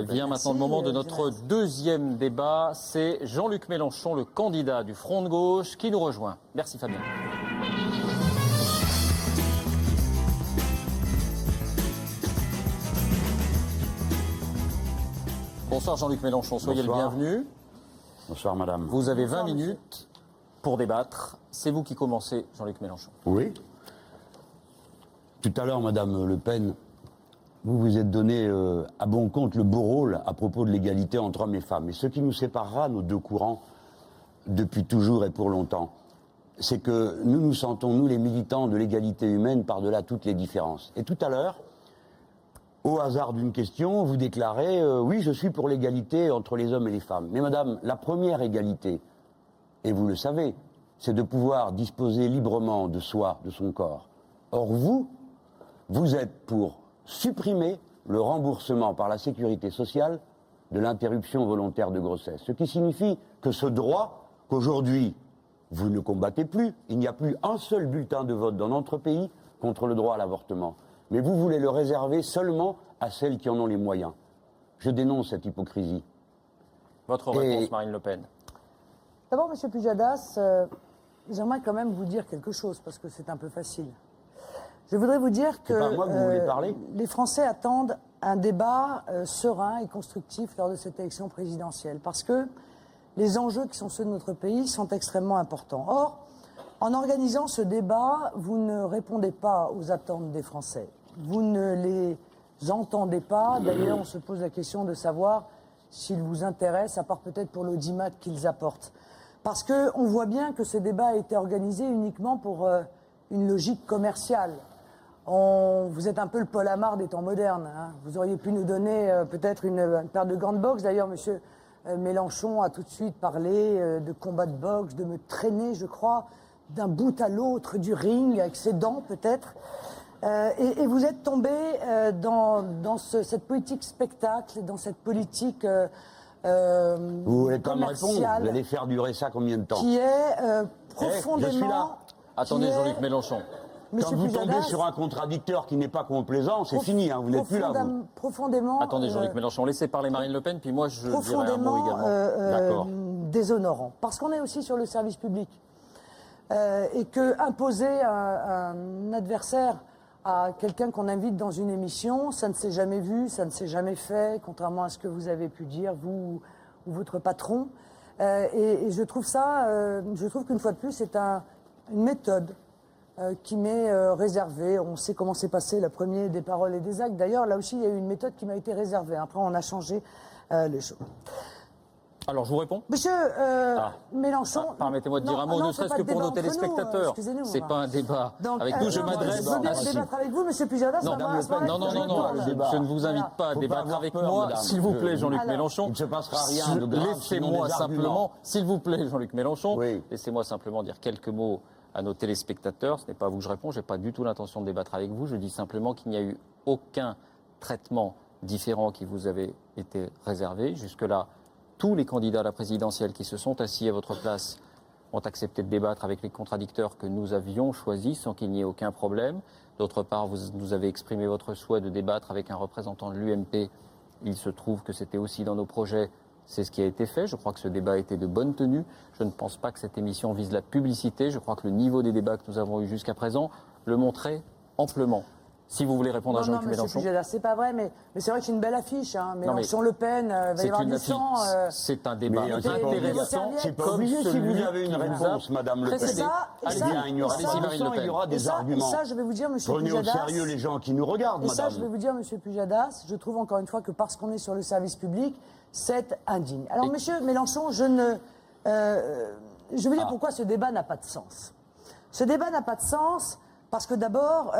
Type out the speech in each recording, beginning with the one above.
Vient maintenant le moment de notre deuxième débat. C'est Jean-Luc Mélenchon, le candidat du Front de gauche, qui nous rejoint. Merci Fabien. Bonsoir Jean-Luc Mélenchon, soyez le bienvenu. Bonsoir madame. Vous avez 20 minutes pour débattre. C'est vous qui commencez, Jean-Luc Mélenchon. Oui. Tout à l'heure, madame Le Pen, vous vous êtes donné à bon compte le beau rôle à propos de l'égalité entre hommes et femmes. Et ce qui nous séparera, nos deux courants, depuis toujours et pour longtemps, c'est que nous nous sentons, nous les militants de l'égalité humaine, par-delà toutes les différences. Et tout à l'heure, au hasard d'une question, vous déclarez oui, je suis pour l'égalité entre les hommes et les femmes. Mais madame, la première égalité, et vous le savez, c'est de pouvoir disposer librement de soi, de son corps. Or vous êtes pour supprimer le remboursement par la sécurité sociale de l'interruption volontaire de grossesse. Ce qui signifie que ce droit qu'aujourd'hui vous ne combattez plus, il n'y a plus un seul bulletin de vote dans notre pays contre le droit à l'avortement. Mais vous voulez le réserver seulement à celles qui en ont les moyens. Je dénonce cette hypocrisie. Votre réponse, Marine Le Pen. D'abord, M. Pujadas, j'aimerais quand même vous dire quelque chose, parce que c'est un peu facile. Je voudrais vous dire que pas moi que vous voulez parler. Les Français attendent un débat serein et constructif lors de cette élection présidentielle, parce que les enjeux qui sont ceux de notre pays sont extrêmement importants. Or, en organisant ce débat, vous ne répondez pas aux attentes des Français. Vous ne les entendez pas. D'ailleurs, on se pose la question de savoir s'ils vous intéressent, à part peut-être pour l'audimat qu'ils apportent. Parce qu'on voit bien que ce débat a été organisé uniquement pour une logique commerciale. Vous êtes un peu le Paul Amar des temps modernes. Hein. Vous auriez pu nous donner peut-être une paire de gants de boxe. D'ailleurs, monsieur Mélenchon a tout de suite parlé de combat de boxe, de me traîner, je crois, d'un bout à l'autre du ring, avec ses dents peut-être. Et vous êtes tombé dans cette politique spectacle, dans cette politique vous voulez quand même répondre, vous allez faire durer ça combien de temps? Qui est profondément... je suis là. Attendez, Jean-Luc Mélenchon. Quand vous tombez sur un contradicteur qui n'est pas complaisant, c'est fini, hein, vous n'êtes plus là, vous. Profondément... Attendez, Jean-Luc Mélenchon, laissez parler Marine Le Pen, puis moi je dirai un mot également. D'accord. Déshonorant. Parce qu'on est aussi sur le service public. Et que imposer un adversaire à quelqu'un qu'on invite dans une émission, ça ne s'est jamais vu, ça ne s'est jamais fait, contrairement à ce que vous avez pu dire, vous ou votre patron. Et je trouve je trouve qu'une fois de plus, c'est une méthode qui m'est réservée. On sait comment s'est passé la première des paroles et des actes. D'ailleurs, là aussi, il y a eu une méthode qui m'a été réservée. Après, on a changé les choses. Alors, je vous réponds. Monsieur Mélenchon... Permettez-moi de dire un mot, ne serait-ce que pour nos téléspectateurs. C'est pas un débat. Donc, avec nous, je m'adresse... Je veux bien débattre avec vous, monsieur Pujadas. Non, je ne vous invite pas à débattre avec moi. S'il vous plaît, Jean-Luc Mélenchon. Il ne se passera rien de grave. Laissez-moi simplement, s'il vous plaît, Jean-Luc Mélenchon, laissez-moi simplement dire quelques mots à nos téléspectateurs. Ce n'est pas à vous que je réponds, je n'ai pas du tout l'intention de débattre avec vous. Je dis simplement qu'il n'y a eu aucun traitement différent qui vous avait été réservé. Jusque-là, tous les candidats à la présidentielle qui se sont assis à votre place ont accepté de débattre avec les contradicteurs que nous avions choisis sans qu'il n'y ait aucun problème. D'autre part, vous nous avez exprimé votre souhait de débattre avec un représentant de l'UMP. Il se trouve que c'était aussi dans nos projets. C'est ce qui a été fait. Je crois que ce débat a été de bonne tenue. Je ne pense pas que cette émission vise la publicité. Je crois que le niveau des débats que nous avons eus jusqu'à présent le montrait amplement. Si vous voulez répondre à Jean-Luc Mélenchon. C'est pas vrai, mais c'est vrai que c'est une belle affiche. Hein. Mélenchon, Le Pen, va y avoir du sang. C'est un débat intéressant. C'est pas obligé si vous avez une réponse, madame Le Pen. Il y aura des arguments. Et ça, je vais vous dire, monsieur Pujadas. Prenez au sérieux les gens qui nous regardent, madame. Et ça, je vais vous dire, monsieur Pujadas, je trouve encore une fois que parce qu'on est sur le service public, c'est indigne. Alors, monsieur Mélenchon, je veux dire pourquoi ce débat n'a pas de sens. Ce débat n'a pas de sens parce que d'abord,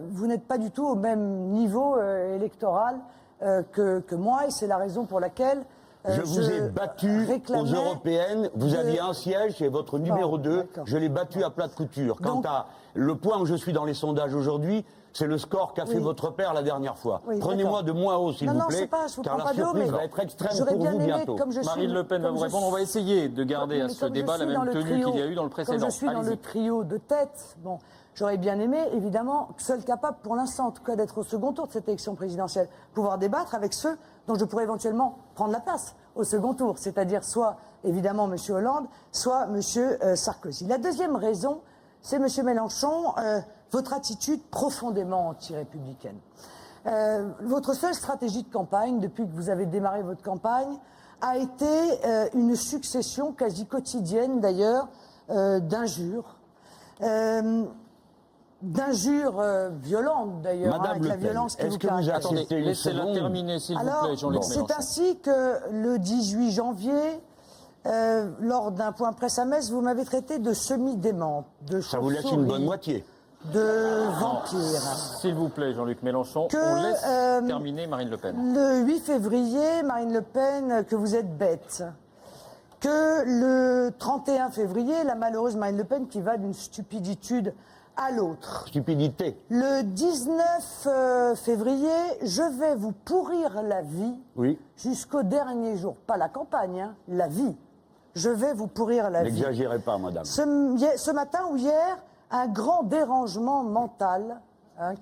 vous n'êtes pas du tout au même niveau électoral que moi, et c'est la raison pour laquelle je vous ai battu aux européennes, vous aviez un siège, c'est votre numéro 2, je l'ai battu à plat de couture. Quant à le point où je suis dans les sondages aujourd'hui, c'est le score qu'a fait votre père la dernière fois. Prenez-moi de moins haut, s'il vous plaît, car la surprise va être extrême pour vous bientôt. Marine Le Pen va vous répondre, on va essayer de garder à ce débat la même tenue qu'il y a eu dans le précédent. Comme je suis dans le trio de tête, bon, j'aurais bien aimé, évidemment, seul capable pour l'instant, en tout cas, d'être au second tour de cette élection présidentielle, pouvoir débattre avec ceux dont je pourrais éventuellement prendre la place au second tour, c'est-à-dire soit évidemment M. Hollande, soit M. Sarkozy. La deuxième raison, c'est M. Mélenchon, votre attitude profondément anti-républicaine. Votre seule stratégie de campagne, depuis que vous avez démarré votre campagne, a été une succession quasi quotidienne d'ailleurs d'injures. D'injures violentes d'ailleurs, Madame avec Le la Pen, violence qui est-ce vous que vous caractérise. Attendez, laissez-la terminer, s'il vous plaît, Jean-Luc Mélenchon. C'est ainsi que le 18 janvier, lors d'un point presse à Metz, vous m'avez traité de semi-dément, de Ça vous laisse une bonne moitié. de vampire. S'il vous plaît, Jean-Luc Mélenchon, on laisse terminer Marine Le Pen. Le 8 février, Marine Le Pen, que vous êtes bête. Que le 31 février, la malheureuse Marine Le Pen qui va d'une stupiditude à l'autre. Stupidité. Le 19 février, je vais vous pourrir la vie jusqu'au dernier jour. Pas la campagne, hein, la vie. Je vais vous pourrir la vie. N'exagérez pas, madame. Ce matin ou hier, un grand dérangement mental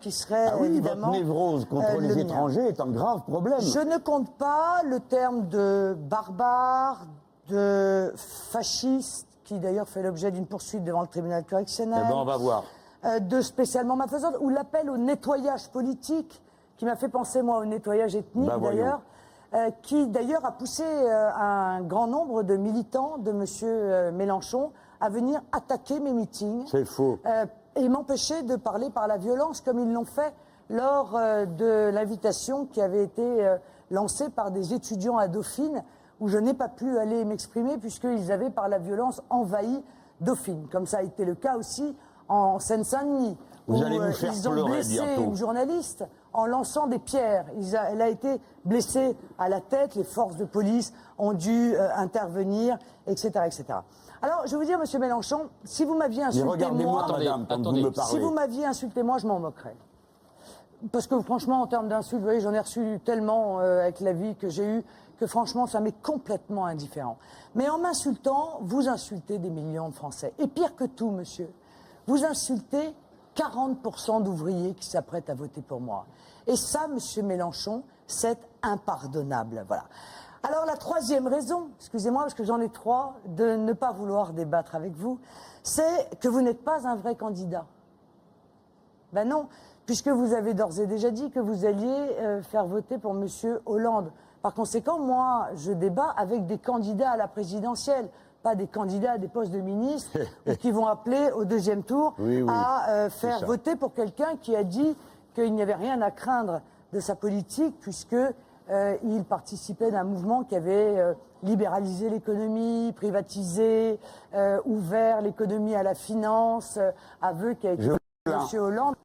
qui serait évidemment... Votre névrose contre les étrangers est un grave problème. Je ne compte pas le terme de barbare, de fasciste, qui d'ailleurs fait l'objet d'une poursuite devant le tribunal correctionnel. Eh ben, on va voir. De spécialement malfaisante, ou l'appel au nettoyage politique, qui m'a fait penser, moi, au nettoyage ethnique, d'ailleurs, qui, d'ailleurs, a poussé un grand nombre de militants de M. Mélenchon à venir attaquer mes meetings. C'est faux. Et m'empêcher de parler par la violence, comme ils l'ont fait lors de l'invitation qui avait été lancée par des étudiants à Dauphine, où je n'ai pas pu aller m'exprimer, puisqu'ils avaient, par la violence, envahi Dauphine. Comme ça a été le cas aussi en Seine-Saint-Denis, où ils ont blessé une journaliste en lançant des pierres. Elle a été blessée à la tête, les forces de police ont dû intervenir, etc., etc. Alors, je vais vous dire, M. Mélenchon, si vous m'aviez insulté, regardez-moi, madame, quand vous me parlez. Si vous m'aviez insulté, moi, je m'en moquerais. Parce que franchement, en termes d'insultes, vous voyez, j'en ai reçu tellement avec la vie que j'ai eue, que franchement, ça m'est complètement indifférent. Mais en m'insultant, vous insultez des millions de Français. Et pire que tout, monsieur, vous insultez 40% d'ouvriers qui s'apprêtent à voter pour moi. Et ça, monsieur Mélenchon, c'est impardonnable. Voilà. Alors la troisième raison, excusez-moi parce que j'en ai trois, de ne pas vouloir débattre avec vous, c'est que vous n'êtes pas un vrai candidat. Ben non, puisque vous avez d'ores et déjà dit que vous alliez faire voter pour monsieur Hollande. Par conséquent, moi, je débat avec des candidats à la présidentielle, pas des candidats à des postes de ministre qui vont appeler au deuxième tour à faire voter pour quelqu'un qui a dit qu'il n'y avait rien à craindre de sa politique, puisque il participait d'un mouvement qui avait libéralisé l'économie, privatisé, ouvert l'économie à la finance, aveu qui a été fait M. Hollande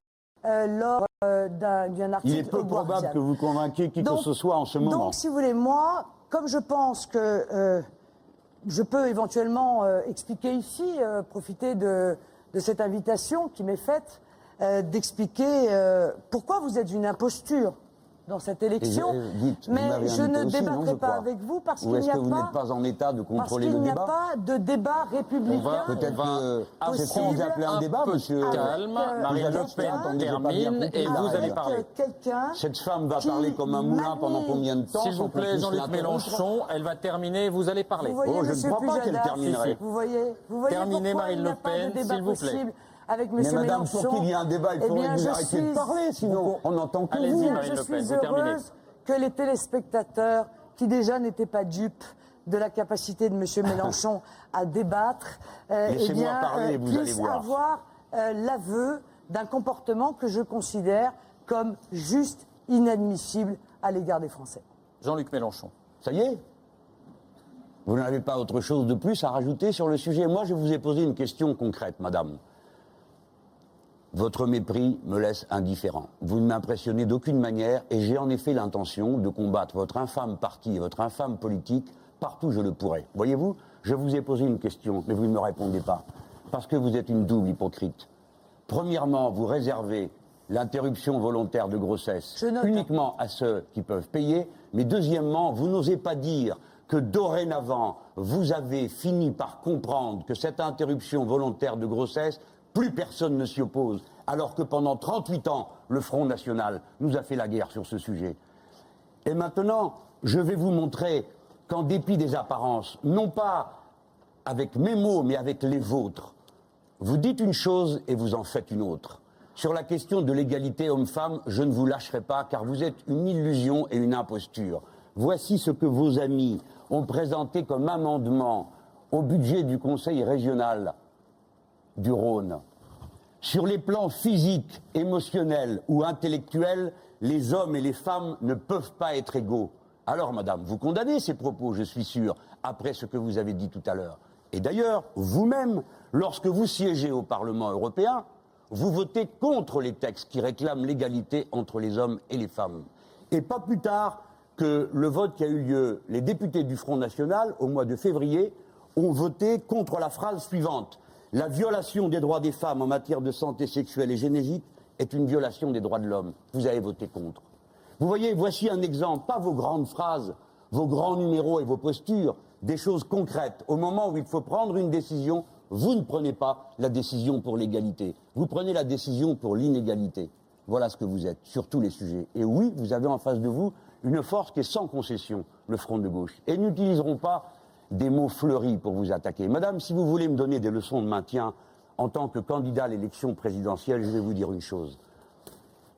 lors d'un article. Il est peu probable que vous convainquiez qui que ce soit en ce moment. Donc, si vous voulez, moi, comme je pense que je peux éventuellement expliquer ici, profiter de cette invitation qui m'est faite, d'expliquer pourquoi vous êtes une imposture dans cette élection, mais je ne débattrai pas avec vous parce qu'il n'y a pas... Ou est-ce que vous n'êtes pas en état de contrôler le débat? Parce qu'il n'y a pas de débat républicain. Peut-être c'est ce que vous appelez un débat, monsieur. Calme, Marine Le Pen termine et vous allez parler. Cette femme va parler comme un moulin pendant combien de temps? S'il vous plaît, Jean-Luc Mélenchon, elle va terminer, vous allez parler. Oh, je ne crois pas qu'elle terminerait. Vous voyez terminez Marine Le Pen, s'il vous plaît. Avec M. Mais madame, Mélenchon, pour qu'il y ait un débat, il faudrait que vous arrêtiez de parler, sinon on n'entend que vous. Je suis heureuse que les téléspectateurs, qui déjà n'étaient pas dupes de la capacité de M. Mélenchon à débattre, puissent avoir l'aveu d'un comportement que je considère comme juste inadmissible à l'égard des Français. Jean-Luc Mélenchon. Ça y est? Vous n'avez pas autre chose de plus à rajouter sur le sujet? Moi, je vous ai posé une question concrète, madame. Votre mépris me laisse indifférent. Vous ne m'impressionnez d'aucune manière et j'ai en effet l'intention de combattre votre infâme parti et votre infâme politique partout où je le pourrai. Voyez-vous, je vous ai posé une question, mais vous ne me répondez pas. Parce que vous êtes une double hypocrite. Premièrement, vous réservez l'interruption volontaire de grossesse uniquement à ceux qui peuvent payer. Mais deuxièmement, vous n'osez pas dire que dorénavant, vous avez fini par comprendre que cette interruption volontaire de grossesse, plus personne ne s'y oppose, alors que pendant 38 ans, le Front National nous a fait la guerre sur ce sujet. Et maintenant, je vais vous montrer qu'en dépit des apparences, non pas avec mes mots, mais avec les vôtres, vous dites une chose et vous en faites une autre. Sur la question de l'égalité homme-femme, je ne vous lâcherai pas, car vous êtes une illusion et une imposture. Voici ce que vos amis ont présenté comme amendement au budget du Conseil régional du Rhône. Sur les plans physiques, émotionnels ou intellectuels, les hommes et les femmes ne peuvent pas être égaux. Alors, madame, vous condamnez ces propos, je suis sûr, après ce que vous avez dit tout à l'heure. Et d'ailleurs, vous-même, lorsque vous siégez au Parlement européen, vous votez contre les textes qui réclament l'égalité entre les hommes et les femmes. Et pas plus tard que le vote qui a eu lieu, les députés du Front National, au mois de février, ont voté contre la phrase suivante. La violation des droits des femmes en matière de santé sexuelle et génétique est une violation des droits de l'homme. Vous avez voté contre. Vous voyez, voici un exemple, pas vos grandes phrases, vos grands numéros et vos postures, des choses concrètes. Au moment où il faut prendre une décision, vous ne prenez pas la décision pour l'égalité. Vous prenez la décision pour l'inégalité. Voilà ce que vous êtes, sur tous les sujets. Et oui, vous avez en face de vous une force qui est sans concession, le Front de gauche. Et n'utiliseront pas des mots fleuris pour vous attaquer. Madame, si vous voulez me donner des leçons de maintien en tant que candidat à l'élection présidentielle, je vais vous dire une chose.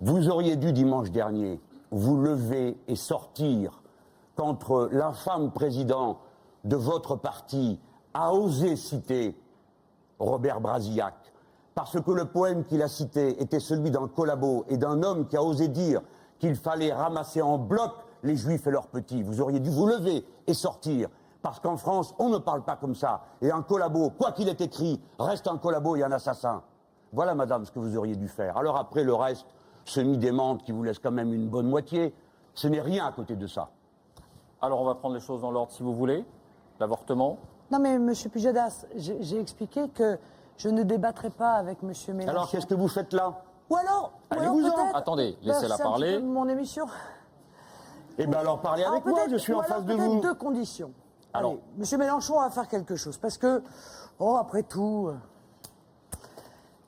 Vous auriez dû, dimanche dernier, vous lever et sortir contre l'infâme président de votre parti a osé citer Robert Brasillac, parce que le poème qu'il a cité était celui d'un collabo et d'un homme qui a osé dire qu'il fallait ramasser en bloc les juifs et leurs petits. Vous auriez dû vous lever et sortir, parce qu'en France, on ne parle pas comme ça. Et un collabo, quoi qu'il ait écrit, reste un collabo et un assassin. Voilà, madame, ce que vous auriez dû faire. Alors après, le reste, semi-démente qui vous laisse quand même une bonne moitié, ce n'est rien à côté de ça. Alors on va prendre les choses dans l'ordre si vous voulez. L'avortement. Non mais M. Pujadas, j'ai expliqué que je ne débattrai pas avec M. Mélenchon. Alors qu'est-ce que vous faites là? Ou alors peut-être... Attendez, laissez-la parler. C'est un petit peu mon émission. Eh bien alors parlez avec moi, je suis en face de vous. Deux conditions. Alors, allez, M. Mélenchon va faire quelque chose, parce que, après tout...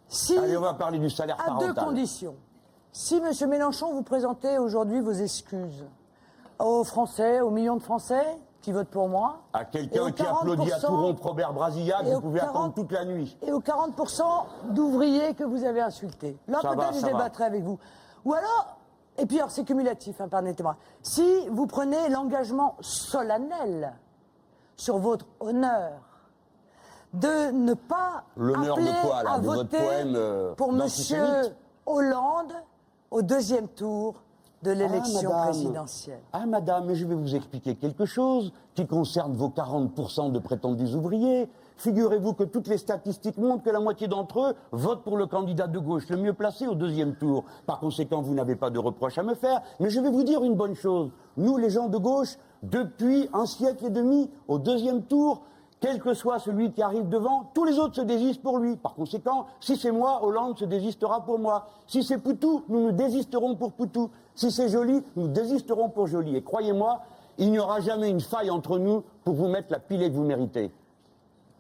Si, allez, on va parler du salaire parental. À deux conditions. Si, M. Mélenchon, vous présentez aujourd'hui vos excuses aux Français, aux millions de Français qui votent pour moi... À quelqu'un qui applaudit à tout rompre Robert Brasillac, vous pouvez attendre toute la nuit. Et aux 40% d'ouvriers que vous avez insultés. Là, peut-être je débattrai avec vous. Ou alors... Et puis, alors, c'est cumulatif, permettez-moi. Si vous prenez l'engagement solennel sur votre honneur de ne pas l'honneur appeler de quoi, là, à de voter votre poème, pour M. Hollande au deuxième tour de l'élection présidentielle. Ah, madame, mais je vais vous expliquer quelque chose qui concerne vos 40% de prétendus ouvriers. Figurez-vous que toutes les statistiques montrent que la moitié d'entre eux votent pour le candidat de gauche le mieux placé au deuxième tour. Par conséquent, vous n'avez pas de reproche à me faire. Mais je vais vous dire une bonne chose. Nous, les gens de gauche, depuis un siècle et demi, au deuxième tour, quel que soit celui qui arrive devant, tous les autres se désistent pour lui. Par conséquent, si c'est moi, Hollande se désistera pour moi. Si c'est Poutou, nous nous désisterons pour Poutou. Si c'est Joly, nous désisterons pour Joly. Et croyez-moi, il n'y aura jamais une faille entre nous pour vous mettre la pilée que vous méritez.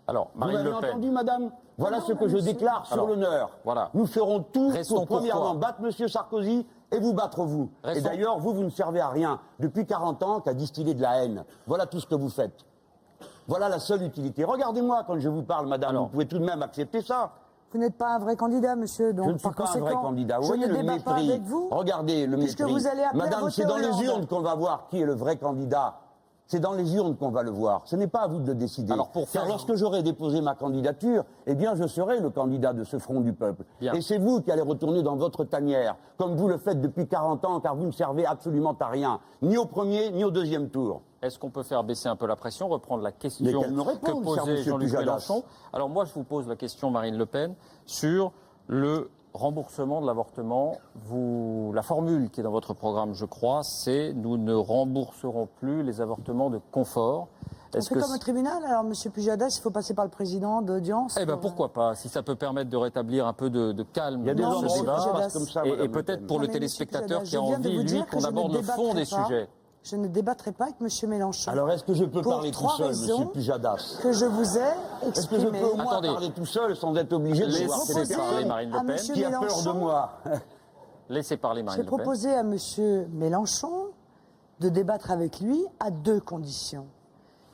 Alors, Marine Le Pen. Vous m'avez entendu, madame? Voilà ce que je déclare sur l'honneur. Voilà. Nous ferons tout pour, premièrement, battre M. Sarkozy et vous battre vous. Et d'ailleurs, vous ne servez à rien depuis 40 ans qu'à distiller de la haine. Voilà tout ce que vous faites. Voilà la seule utilité. Regardez-moi quand je vous parle, madame. Vous pouvez tout de même accepter ça. Vous n'êtes pas un vrai candidat, monsieur. Donc, je ne suis pas un vrai candidat. Vous voyez le mépris. Regardez le mépris. Vous allez madame, c'est dans les urnes qu'on va voir qui est le vrai candidat. C'est dans les urnes qu'on va le voir. Ce n'est pas à vous de le décider. Alors car lorsque j'aurai déposé ma candidature, eh bien, je serai le candidat de ce Front du Peuple. Bien. Et c'est vous qui allez retourner dans votre tanière, comme vous le faites depuis 40 ans, car vous ne servez absolument à rien, ni au premier, ni au deuxième tour. Est-ce qu'on peut faire baisser un peu la pression, reprendre la question que posait Jean-Luc Mélenchon? Alors moi, je vous pose la question, Marine Le Pen, sur le remboursement de l'avortement. La formule qui est dans votre programme, je crois, c'est « nous ne rembourserons plus les avortements de confort ». On fait comme au tribunal, alors, M. Pujadas, il faut passer par le président d'audience. Eh bien, pourquoi pas, si ça peut permettre de rétablir un peu de calme. Il y a des endroits comme ça, et peut-être pour le téléspectateur qui a envie, lui, qu'on aborde le fond des sujets. Je ne débattrai pas avec M. Mélenchon. Alors, est-ce que je peux parler tout seul, M. Pujadas? Que je vous ai exprimé. Est-ce que je peux au moins parler tout seul sans être obligé de voir laisser parler Marine Le Pen, qui a peur de moi? Laissez parler Marine Le Pen. J'ai proposé à M. Mélenchon de débattre avec lui à 2 conditions.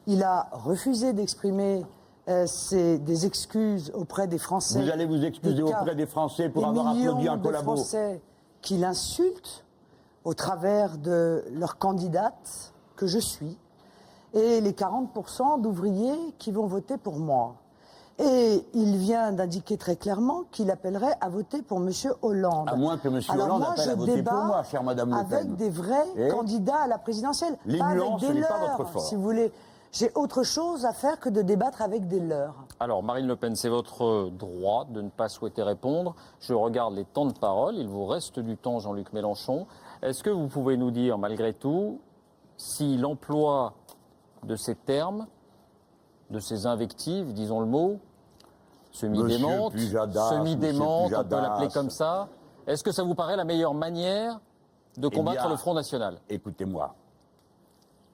Il a refusé d'exprimer des excuses auprès des Français. Vous allez vous excuser auprès des Français pour avoir applaudi un collabo. Des Français qui l'insultent au travers de leur candidate que je suis et les 40% d'ouvriers qui vont voter pour moi. Et il vient d'indiquer très clairement qu'il appellerait à voter pour M. Hollande. À moins que M. Hollande appelle à voter pour moi, chère Madame Le Pen. Avec des vrais candidats à la présidentielle. Les pas nuances, avec des ce n'est pas leurs, votre fort. si vous voulez. J'ai autre chose à faire que de débattre avec des leurs. Alors, Marine Le Pen, c'est votre droit de ne pas souhaiter répondre. Je regarde les temps de parole. Il vous reste du temps, Jean-Luc Mélenchon. Est-ce que vous pouvez nous dire, malgré tout, si l'emploi de ces termes, de ces invectives, disons le mot, semi-démente, on peut l'appeler comme ça, est-ce que ça vous paraît la meilleure manière de combattre le Front National? Écoutez-moi.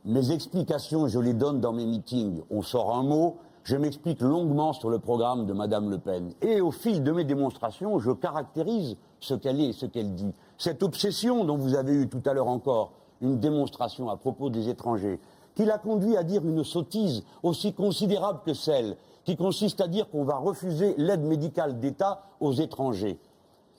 Mes explications, je les donne dans mes meetings. On sort un mot, je m'explique longuement sur le programme de Madame Le Pen. Et au fil de mes démonstrations, je caractérise ce qu'elle est et ce qu'elle dit. Cette obsession dont vous avez eu tout à l'heure encore une démonstration à propos des étrangers, qui l'a conduit à dire une sottise aussi considérable que celle qui consiste à dire qu'on va refuser l'aide médicale d'État aux étrangers.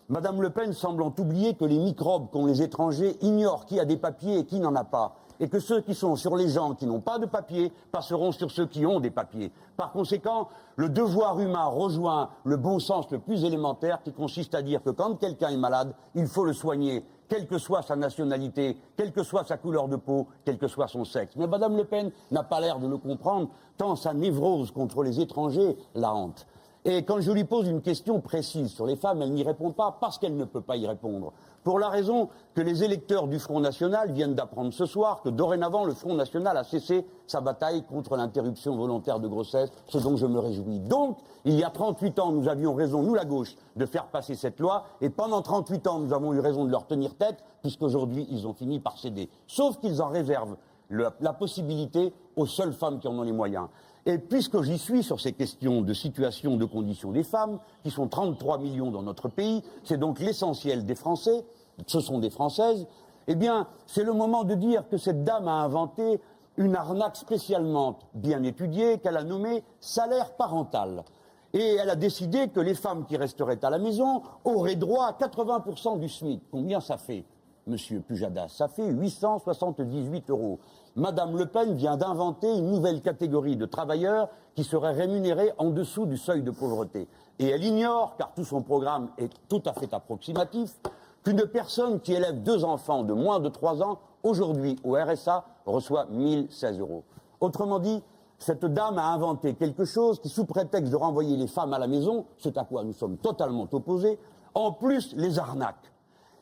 Madame Le Pen semblant oublier que les microbes qu'ont les étrangers ignorent qui a des papiers et qui n'en a pas. Et que ceux qui sont sur les gens qui n'ont pas de papiers passeront sur ceux qui ont des papiers. Par conséquent, le devoir humain rejoint le bon sens le plus élémentaire qui consiste à dire que quand quelqu'un est malade, il faut le soigner, quelle que soit sa nationalité, quelle que soit sa couleur de peau, quel que soit son sexe. Mais Madame Le Pen n'a pas l'air de le comprendre, tant sa névrose contre les étrangers la hante. Et quand je lui pose une question précise sur les femmes, elle n'y répond pas parce qu'elle ne peut pas y répondre. Pour la raison que les électeurs du Front National viennent d'apprendre ce soir que dorénavant le Front National a cessé sa bataille contre l'interruption volontaire de grossesse, ce dont je me réjouis. Donc, il y a 38 ans, nous avions raison, nous la gauche, de faire passer cette loi, et pendant 38 ans, nous avons eu raison de leur tenir tête, puisqu'aujourd'hui, ils ont fini par céder. Sauf qu'ils en réservent la possibilité aux seules femmes qui en ont les moyens. Et puisque j'y suis sur ces questions de situation, de conditions des femmes, qui sont 33 millions dans notre pays, c'est donc l'essentiel des Français, ce sont des Françaises, eh bien, c'est le moment de dire que cette dame a inventé une arnaque spécialement bien étudiée qu'elle a nommée salaire parental. Et elle a décidé que les femmes qui resteraient à la maison auraient droit à 80% du SMIC. Combien ça fait, monsieur Pujadas? Ça fait 878 €. Madame Le Pen vient d'inventer une nouvelle catégorie de travailleurs qui seraient rémunérés en dessous du seuil de pauvreté. Et elle ignore, car tout son programme est tout à fait approximatif, qu'une personne qui élève 2 enfants de moins de 3 ans, aujourd'hui au RSA, reçoit 1016 €. Autrement dit, cette dame a inventé quelque chose qui, sous prétexte de renvoyer les femmes à la maison, c'est à quoi nous sommes totalement opposés, en plus les arnaques.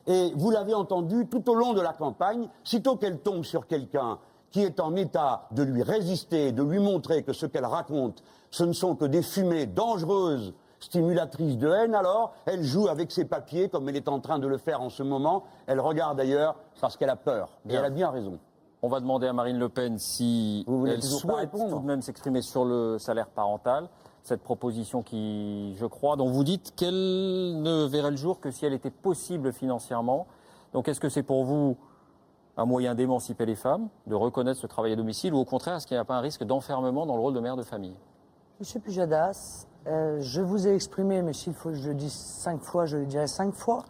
Et vous l'avez entendu tout au long de la campagne, sitôt qu'elle tombe sur quelqu'un qui est en état de lui résister, de lui montrer que ce qu'elle raconte, ce ne sont que des fumées dangereuses, stimulatrices de haine, alors elle joue avec ses papiers, comme elle est en train de le faire en ce moment. Elle regarde ailleurs parce qu'elle a peur. Et elle a bien raison. On va demander à Marine Le Pen si elle souhaite tout de même s'exprimer sur le salaire parental. Cette proposition qui, je crois, dont vous dites qu'elle ne verrait le jour que si elle était possible financièrement. Donc est-ce que c'est pour vous un moyen d'émanciper les femmes, de reconnaître ce travail à domicile, ou au contraire, est-ce qu'il n'y a pas un risque d'enfermement dans le rôle de mère de famille? Monsieur Pujadas, je vous ai exprimé, mais s'il faut que je le dise 5 fois, je le dirai 5 fois,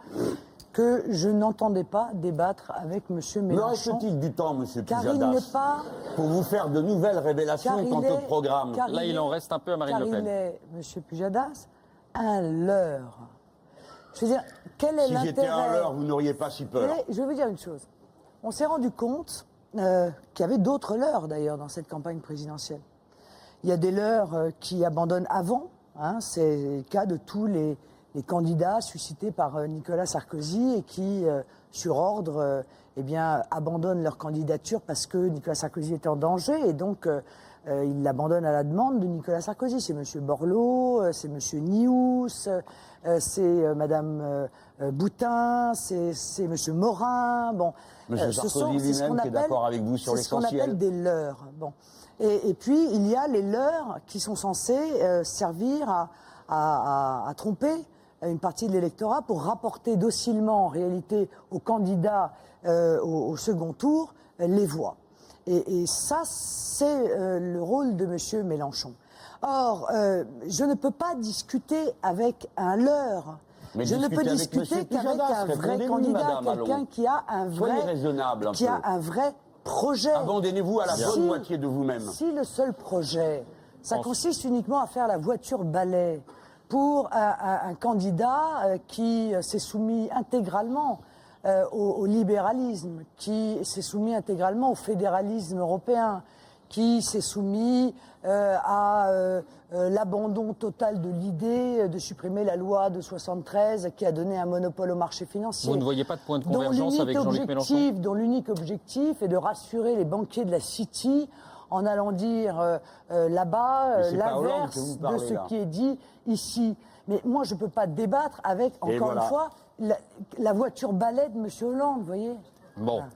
que je n'entendais pas débattre avec Monsieur Mélenchon. Me reste-t-il du temps, Monsieur Pujadas, car il n'est pas, pour vous faire de nouvelles révélations quant au programme? Là, il en reste un peu à Marine Le Pen. Il est, Monsieur Pujadas, un leurre. Je veux dire, quel est l'intérêt? Si j'étais un leurre, vous n'auriez pas si peur. Mais je vais vous dire une chose. On s'est rendu compte qu'il y avait d'autres leurres, d'ailleurs, dans cette campagne présidentielle. Il y a des leurres qui abandonnent avant. Hein, c'est le cas de tous les candidats suscités par Nicolas Sarkozy et qui, sur ordre, abandonnent leur candidature parce que Nicolas Sarkozy est en danger et donc ils l'abandonnent à la demande de Nicolas Sarkozy. C'est M. Borloo, c'est M. Nious, c'est Mme Boutin, c'est M. Morin. Bon, M. Sarkozy lui-même qui est d'accord avec vous sur l'essentiel. C'est ce qu'on appelle des leurres. Bon. Et puis, il y a les leurres qui sont censés servir à tromper une partie de l'électorat pour rapporter docilement, en réalité, aux candidats au second tour les voix. Et ça, c'est le rôle de M. Mélenchon. Or, je ne peux pas discuter avec un leurre. Mais je ne peux discuter qu'avec un vrai candidat, quelqu'un qui a un vrai projet. Abandonnez-vous à la bonne moitié de vous-même. Si le seul projet, ça consiste uniquement à faire la voiture balai pour un candidat qui s'est soumis intégralement au libéralisme, qui s'est soumis intégralement au fédéralisme européen, qui s'est soumis à l'abandon total de l'idée de supprimer la loi de 73 qui a donné un monopole au marché financier. Vous ne voyez pas de point de convergence avec Jean-Luc Mélenchon ? Dont l'unique objectif est de rassurer les banquiers de la City en allant dire là-bas l'inverse de ce qui est dit ici. Mais moi, je ne peux pas débattre avec, encore une fois, la voiture balai de M. Hollande, vous voyez. Bon. Voilà.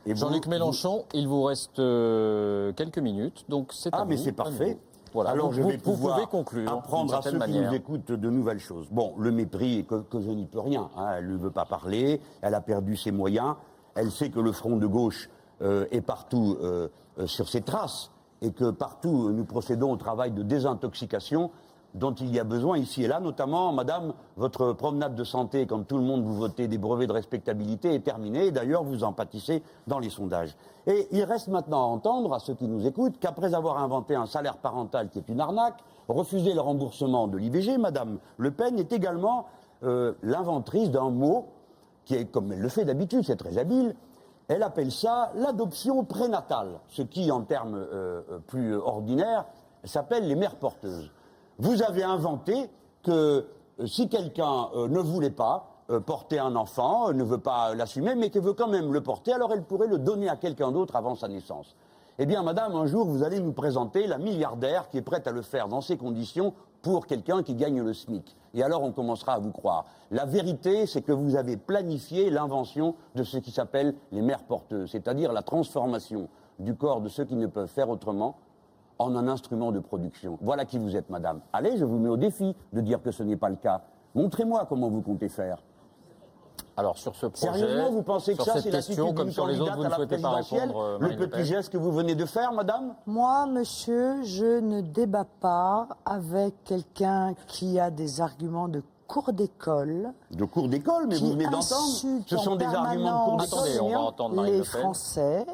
Jean-Luc Mélenchon, il vous reste quelques minutes, donc c'est à vous. Mais c'est parfait. Voilà. Alors donc je vais pouvoir pouvez conclure, apprendre à ceux qui nous écoutent de nouvelles choses. Bon, le mépris, que je n'y peux rien. Elle ne veut pas parler, elle a perdu ses moyens, elle sait que le front de gauche est partout sur ses traces et que partout nous procédons au travail de désintoxication dont il y a besoin ici et là, notamment, madame, votre promenade de santé, quand tout le monde vous votez des brevets de respectabilité, est terminée. D'ailleurs, vous en pâtissez dans les sondages. Et il reste maintenant à entendre, à ceux qui nous écoutent, qu'après avoir inventé un salaire parental qui est une arnaque, refuser le remboursement de l'IVG, madame Le Pen est également l'inventrice d'un mot qui est, comme elle le fait d'habitude, c'est très habile, elle appelle ça l'adoption prénatale, ce qui, en termes plus ordinaires, s'appelle les mères porteuses. Vous avez inventé que si quelqu'un ne voulait pas porter un enfant, ne veut pas l'assumer, mais qui veut quand même le porter, alors elle pourrait le donner à quelqu'un d'autre avant sa naissance. Eh bien, madame, un jour, vous allez nous présenter la milliardaire qui est prête à le faire dans ces conditions pour quelqu'un qui gagne le SMIC. Et alors, on commencera à vous croire. La vérité, c'est que vous avez planifié l'invention de ce qui s'appelle les mères porteuses, c'est-à-dire la transformation du corps de ceux qui ne peuvent faire autrement en un instrument de production. Voilà qui vous êtes, madame. Allez, je vous mets au défi de dire que ce n'est pas le cas. Montrez-moi comment vous comptez faire. Alors, sur ce projet, sérieusement, vous pensez que ça, c'est question, comme sur les autres, vous ne souhaitez pas répondre, le petit geste que vous venez de faire, madame ? Moi, monsieur, je ne débat pas avec quelqu'un qui a des arguments de cours d'école. De cours d'école, mais vous venez d'entendre. Ce sont des arguments de cours d'école. Attendez, on va entendre Marine Le Pen. Les Français...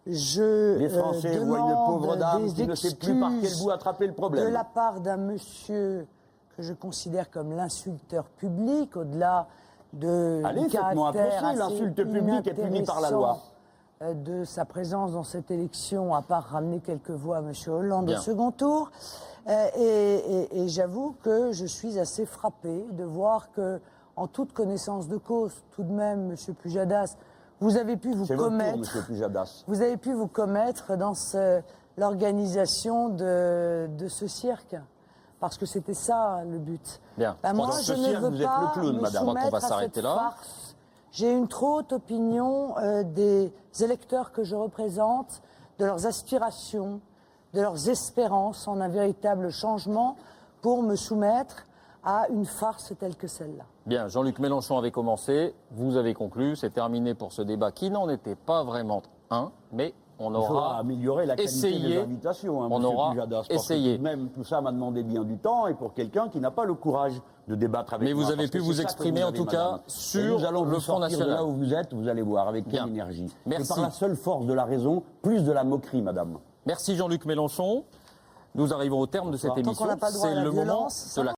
Les Français voient une pauvre dame qui ne sait plus par quel bout attraper le problème. De la part d'un monsieur que je considère comme l'insulteur public, au-delà de faites-moi un procès, l'insulte publique est punie par la loi. De sa présence dans cette élection, à part ramener quelques voix à M. Hollande au second tour. Et j'avoue que je suis assez frappé de voir que, en toute connaissance de cause, tout de même, M. Pujadas, vous avez pu vous commettre dans l'organisation de ce cirque. Parce que c'était ça, le but. Bien. Moi, je ne veux pas me soumettre à cette farce. J'ai une trop haute opinion des électeurs que je représente, de leurs aspirations, de leurs espérances en un véritable changement pour me soumettre à une farce telle que celle-là. Bien, Jean-Luc Mélenchon avait commencé, vous avez conclu, c'est terminé pour ce débat qui n'en était pas vraiment un, mais on aura amélioré la qualité des invitations. On aura essayé. Même tout ça m'a demandé bien du temps et pour quelqu'un qui n'a pas le courage de débattre avec moi. Mais vous avez pu vous exprimer en tout cas sur le Front National. De là où vous êtes, vous allez voir avec quelle énergie. Merci. Et par la seule force de la raison, plus de la moquerie, madame. Merci Jean-Luc Mélenchon. Nous arrivons au terme de cette émission. C'est le moment de la